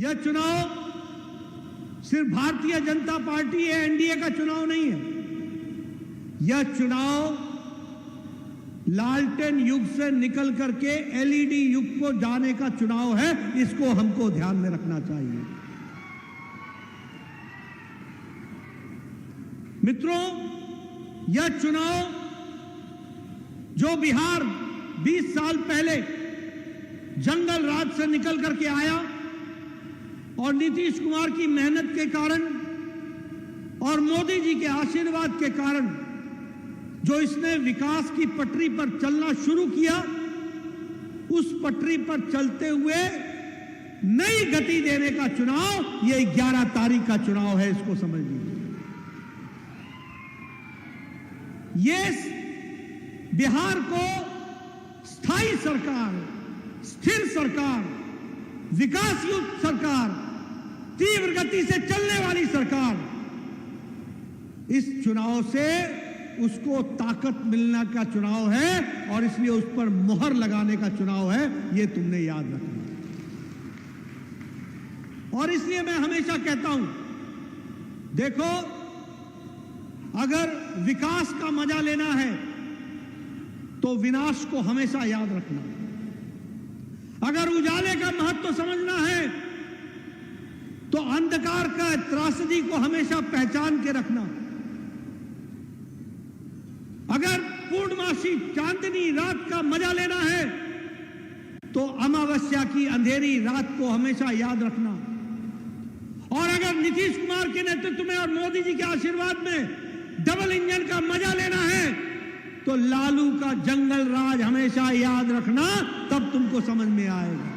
यह चुनाव सिर्फ भारतीय जनता पार्टी या एनडीए का चुनाव नहीं है। यह चुनाव लालटेन युग से निकल करके एलईडी युग को जाने का चुनाव है। इसको हमको ध्यान में रखना चाहिए। मित्रों, यह चुनाव जो बिहार 20 साल पहले जंगल राज से निकल करके आया और नीतीश कुमार की मेहनत के कारण और मोदी जी के आशीर्वाद के कारण जो इसने विकास की पटरी पर चलना शुरू किया, उस पटरी पर चलते हुए नई गति देने का चुनाव ये 11 तारीख का चुनाव है। इसको समझ लीजिए। ये बिहार को स्थायी सरकार, स्थिर सरकार, विकास युक्त सरकार, तीव्र गति से चलने वाली सरकार, इस चुनाव से उसको ताकत मिलने का चुनाव है और इसलिए उस पर मुहर लगाने का चुनाव है। यह तुमने याद रखना। और इसलिए मैं हमेशा कहता हूं, देखो, अगर विकास का मजा लेना है तो विनाश को हमेशा याद रखना। अगर उजाले का महत्व समझना है तो अंधकार का त्रासदी को हमेशा पहचान के रखना। अगर पूर्णमासी चांदनी रात का मजा लेना है तो अमावस्या की अंधेरी रात को हमेशा याद रखना। और अगर नीतीश कुमार के नेतृत्व में और मोदी जी के आशीर्वाद में डबल इंजन का मजा लेना है तो लालू का जंगल राज हमेशा याद रखना, तब तुमको समझ में आएगा।